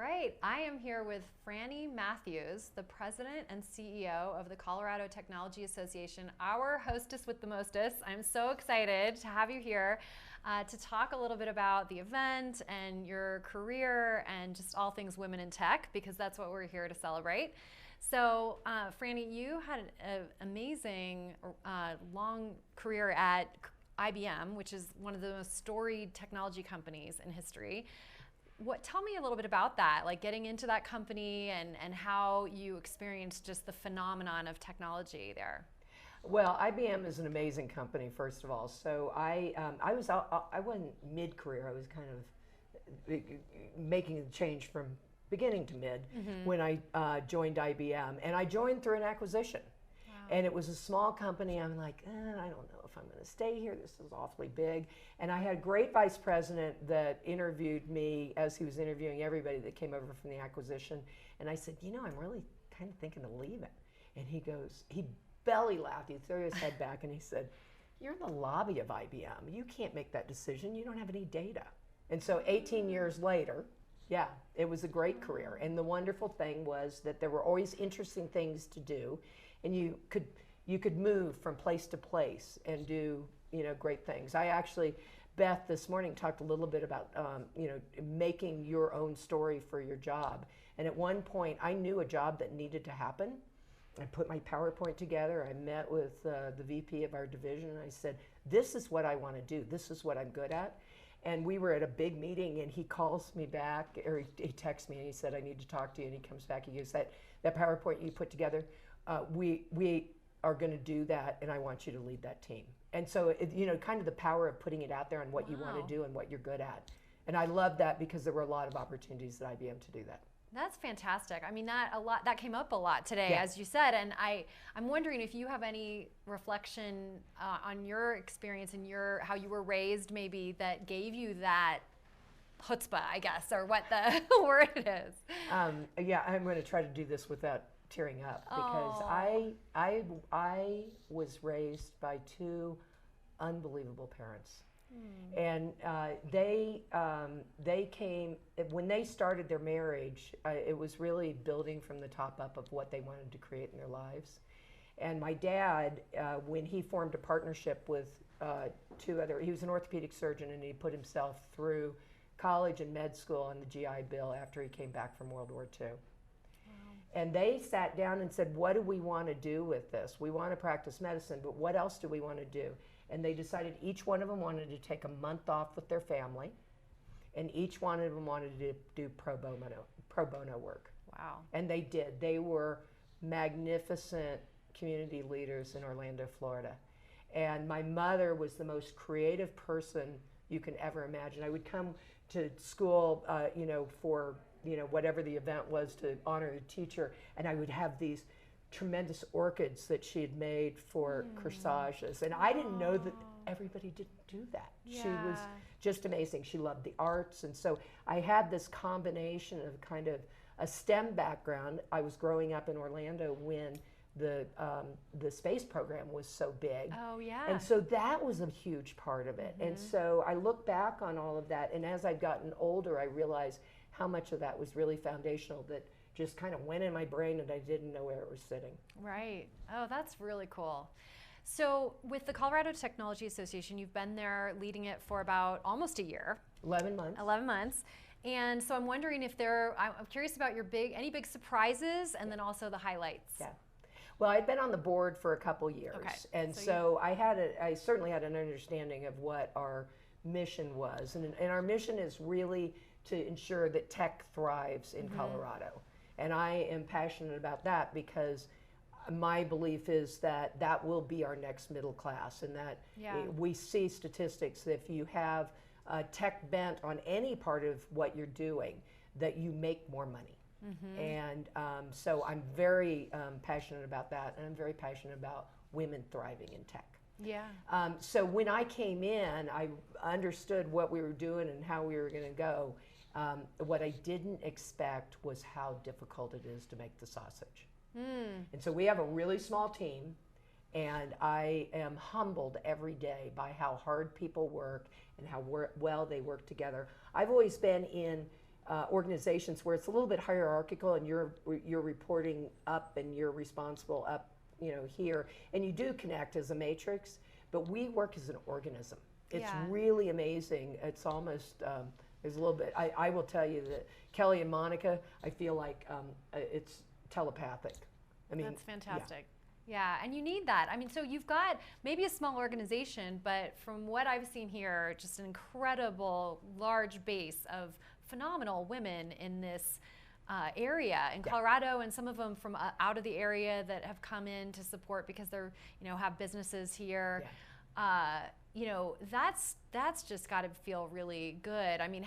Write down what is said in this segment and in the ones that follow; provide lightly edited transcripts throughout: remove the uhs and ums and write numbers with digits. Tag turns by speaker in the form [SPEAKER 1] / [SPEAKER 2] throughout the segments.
[SPEAKER 1] All right, I am here with Frannie Matthews, the President and CEO of the Colorado Technology Association, our hostess with the mostest. I'm so excited to have you here to talk a little bit about the event and your career and just all things women in tech, because that's what we're here to celebrate. So, Frannie, you had an amazing long career at IBM, which is one of the most storied technology companies in history. Tell me a little bit about that, like getting into that company and how you experienced just the phenomenon of technology there.
[SPEAKER 2] Well, IBM is an amazing company, first of all. So I wasn't mid-career. I was kind of making the change from beginning to mid when I joined IBM, and I joined through an acquisition.
[SPEAKER 1] Wow.
[SPEAKER 2] And it was a small company. I'm like, I don't know if I'm going to stay here. This is awfully big. And I had a great vice president that interviewed me as he was interviewing everybody that came over from the acquisition. And I said, I'm really kind of thinking of leaving. And he belly laughed. He threw his head back and he said, "You're in the lobby of IBM. You can't make that decision. You don't have any data." And so 18 years later, yeah, it was a great career. And the wonderful thing was that there were always interesting things to do, and you could move from place to place and do great things. I actually, Beth this morning talked a little bit about making your own story for your job. And at one point, I knew a job that needed to happen. I put my PowerPoint together. I met with the VP of our division, and I said, "This is what I want to do. This is what I'm good at." And we were at a big meeting, and he calls me back, or he texts me, and he said, "I need to talk to you." And he comes back, he goes, that PowerPoint you put together, we are going to do that, and I want you to lead that team. And so, kind of the power of putting it out there on what you want to do and what you're good at. And I love that because there were a lot of opportunities at IBM to do that.
[SPEAKER 1] That's fantastic. I mean, that came up a lot today, as you said, and I'm wondering if you have any reflection on your experience and how you were raised, maybe, that gave you that chutzpah, I guess, or what the word is.
[SPEAKER 2] Yeah, I'm going to try to do this without tearing up, because I was raised by two unbelievable parents. And they came, when they started their marriage, it was really building from the top up of what they wanted to create in their lives. And my dad, when he formed a partnership with he was an orthopedic surgeon, and he put himself through college and med school on the GI Bill after he came back from World War II. And they sat down and said, "What do we want to do with this? We want to practice medicine, but what else do we want to do?" And they decided each one of them wanted to take a month off with their family, and each one of them wanted to do pro bono work.
[SPEAKER 1] Wow.
[SPEAKER 2] And they did. They were magnificent community leaders in Orlando, Florida. And my mother was the most creative person you can ever imagine. I would come to school, for whatever the event was to honor the teacher, and I would have these tremendous orchids that she had made for corsages. And I didn't know that everybody didn't do that.
[SPEAKER 1] Yeah.
[SPEAKER 2] She was just amazing. She loved the arts. And so I had this combination of kind of a STEM background. I was growing up in Orlando when the space program was so big.
[SPEAKER 1] Oh, yeah.
[SPEAKER 2] And so that was a huge part of it. And so I look back on all of that, and as I've gotten older, I realized how much of that was really foundational, that just kind of went in my brain and I didn't know where it was sitting.
[SPEAKER 1] Right. Oh, that's really cool. So with the Colorado Technology Association, you've been there leading it for about almost a year.
[SPEAKER 2] 11 months.
[SPEAKER 1] 11 months. And so I'm wondering if I'm curious about any big surprises, and then also the highlights.
[SPEAKER 2] Yeah. Well, I'd been on the board for a couple years.
[SPEAKER 1] Okay.
[SPEAKER 2] And so I certainly had an understanding of what our mission was. And our mission is really to ensure that tech thrives in Colorado. And I am passionate about that because my belief is that that will be our next middle class, and that we see statistics that if you have a tech bent on any part of what you're doing, that you make more money. And so I'm very passionate about that, and I'm very passionate about women thriving in tech.
[SPEAKER 1] Yeah.
[SPEAKER 2] So when I came in, I understood what we were doing and how we were going to go. What I didn't expect was how difficult it is to make the sausage. And so we have a really small team, and I am humbled every day by how hard people work and how well they work together. I've always been in organizations where it's a little bit hierarchical, and you're reporting up and you're responsible up, here, and you do connect as a matrix, but we work as an organism. It's really amazing. It's almost there's a little bit. I will tell you that Kelly and Monica, I feel like it's telepathic. I mean,
[SPEAKER 1] that's fantastic. Yeah, and you need that. I mean, so you've got maybe a small organization, but from what I've seen here, just an incredible large base of phenomenal women in this area in Colorado, and some of them from out of the area that have come in to support because they're, have businesses here. That's just got to feel really good. I mean,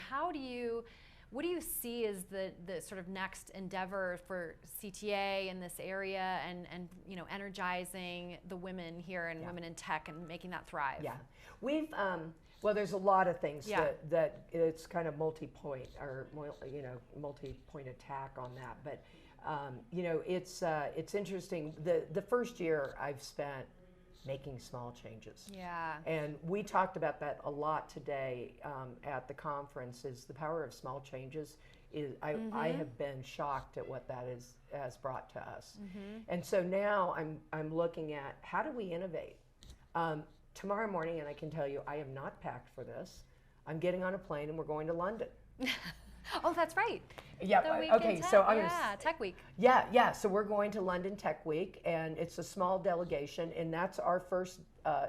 [SPEAKER 1] what do you see as the sort of next endeavor for CTA in this area, and energizing the women here and women in tech and making that thrive? Yeah,
[SPEAKER 2] we've well, there's a lot of things that it's kind of multi-point or multi-point attack on that, but it's interesting. The first year I've spent making small changes.
[SPEAKER 1] Yeah.
[SPEAKER 2] And we talked about that a lot today at the conference. Is the power of small changes. I have been shocked at what that has brought to us. And so now I'm looking at how do we innovate. Tomorrow morning, and I can tell you, I am not packed for this. I'm getting on a plane and we're going to London.
[SPEAKER 1] Oh, that's right.
[SPEAKER 2] Yeah. Okay. So
[SPEAKER 1] Tech Week.
[SPEAKER 2] Yeah. So we're going to London Tech Week, and it's a small delegation, and that's our first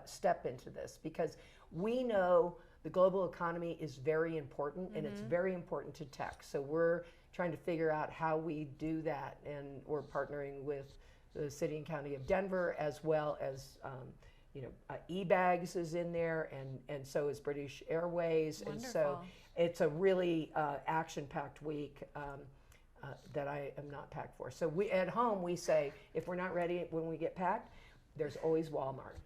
[SPEAKER 2] step into this, because we know the global economy is very important, and it's very important to tech. So we're trying to figure out how we do that, and we're partnering with the City and County of Denver, as well as eBags is in there, and so is British Airways.
[SPEAKER 1] Wonderful.
[SPEAKER 2] And so it's a really action-packed week that I am not packed for. So we at home, we say, if we're not ready when we get packed, there's always Walmart.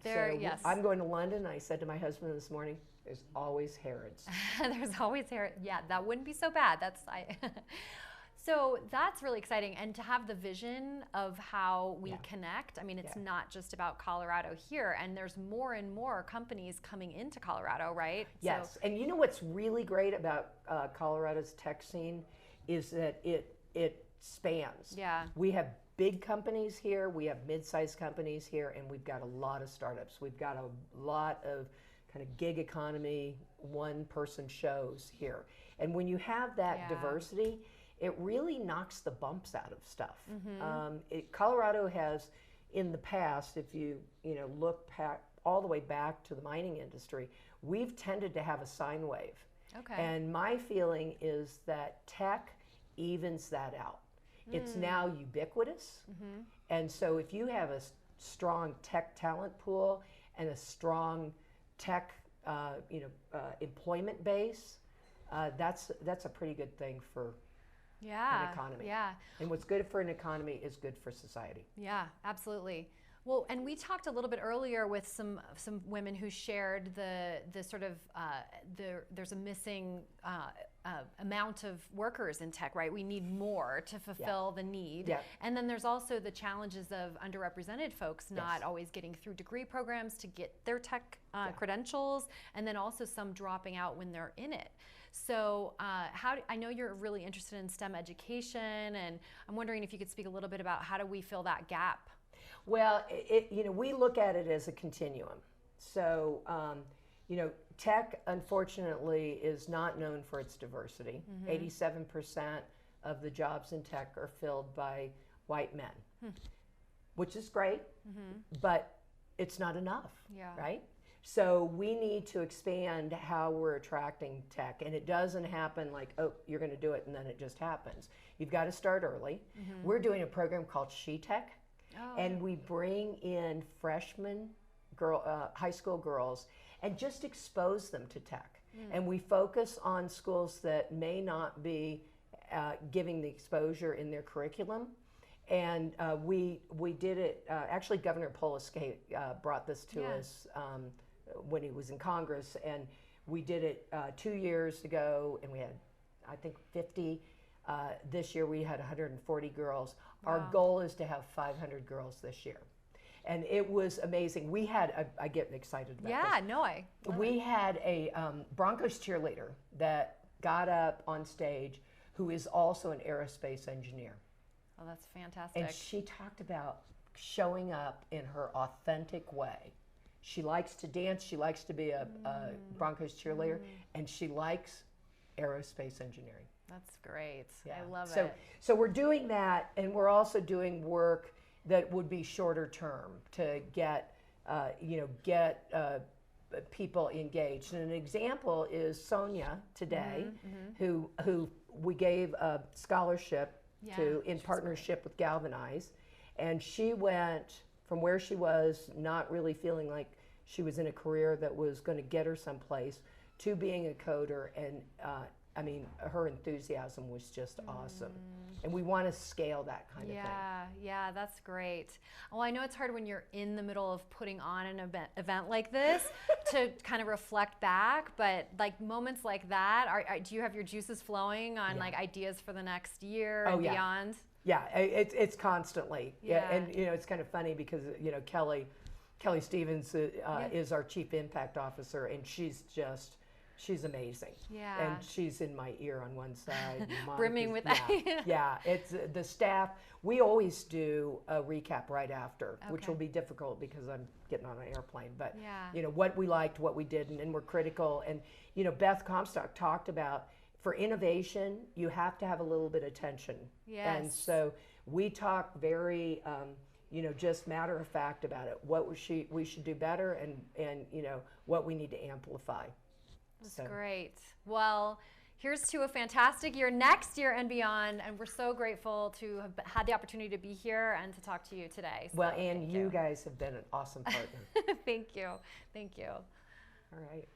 [SPEAKER 2] I'm going to London. I said to my husband this morning, there's always Harrods.
[SPEAKER 1] There's always Harrods. Yeah, that wouldn't be so bad. So that's really exciting, and to have the vision of how we connect. I mean, it's not just about Colorado here, and there's more and more companies coming into Colorado, right?
[SPEAKER 2] Yes, and you know what's really great about Colorado's tech scene is that it spans.
[SPEAKER 1] Yeah.
[SPEAKER 2] We have big companies here, we have mid-sized companies here, and we've got a lot of startups. We've got a lot of kind of gig economy, one-person shows here. And when you have that diversity, it really knocks the bumps out of stuff. Colorado has, in the past, if you look all the way back to the mining industry, we've tended to have a sine wave.
[SPEAKER 1] Okay.
[SPEAKER 2] And my feeling is that tech evens that out. It's now ubiquitous, and so if you have a strong tech talent pool and a strong tech employment base, that's a pretty good thing for an economy.
[SPEAKER 1] Yeah.
[SPEAKER 2] And what's good for an economy is good for society.
[SPEAKER 1] Yeah, absolutely. Well, and we talked a little bit earlier with some women who shared the sort of there's a missing amount of workers in tech, right? We need more to fulfill the need.
[SPEAKER 2] Yeah.
[SPEAKER 1] And then there's also the challenges of underrepresented folks not always getting through degree programs to get their tech credentials, and then also some dropping out when they're in it. So I know you're really interested in STEM education, and I'm wondering if you could speak a little bit about how do we fill that gap?
[SPEAKER 2] Well, we look at it as a continuum. So, tech, unfortunately, is not known for its diversity. 87% of the jobs in tech are filled by white men, which is great, but it's not enough, right? So we need to expand how we're attracting tech, and it doesn't happen like, oh, you're going to do it and then it just happens. You've got to start early. We're doing a program called She-Tech, and we bring in freshman high school girls and just expose them to tech. And we focus on schools that may not be giving the exposure in their curriculum. And we did it, actually Governor Polis brought this to us when he was in Congress, and we did it 2 years ago, and we had, I think, 50. This year we had 140 girls. Wow. Our goal is to have 500 girls this year. And it was amazing. We had, I get excited about this. We had a Broncos cheerleader that got up on stage who is also an aerospace engineer.
[SPEAKER 1] Oh, that's fantastic.
[SPEAKER 2] And she talked about showing up in her authentic way. She likes to dance, she likes to be a Broncos cheerleader, and she likes aerospace engineering.
[SPEAKER 1] That's great.
[SPEAKER 2] Yeah.
[SPEAKER 1] I love
[SPEAKER 2] it. So we're doing that, and we're also doing work that would be shorter term to get, people engaged. And an example is Sonia today, who we gave a scholarship to in partnership with Galvanize, and she went from where she was not really feeling like she was in a career that was going to get her someplace to being a coder, and her enthusiasm was just awesome. And we want to scale that kind of thing.
[SPEAKER 1] Yeah, that's great. Well, I know it's hard when you're in the middle of putting on an event like this to kind of reflect back, but like moments like that, do you have your juices flowing on like ideas for the next year and beyond?
[SPEAKER 2] Yeah, it's constantly. Yeah, and it's kind of funny because Kelly Stevens is our Chief Impact Officer, and she's amazing.
[SPEAKER 1] Yeah.
[SPEAKER 2] And she's in my ear on one side.
[SPEAKER 1] Brimming with
[SPEAKER 2] it's the staff. We always do a recap right after, which will be difficult because I'm getting on an airplane. But what we liked, what we didn't, and we're critical. And Beth Comstock talked about, for innovation, you have to have a little bit of tension.
[SPEAKER 1] Yes.
[SPEAKER 2] And so we talk very just matter of fact about it. What we should do better, and what we need to amplify.
[SPEAKER 1] That's great. Well, here's to a fantastic year next year and beyond, and we're so grateful to have had the opportunity to be here and to talk to you today.
[SPEAKER 2] Well, and you guys have been an awesome partner.
[SPEAKER 1] Thank you. Thank you.
[SPEAKER 2] All right.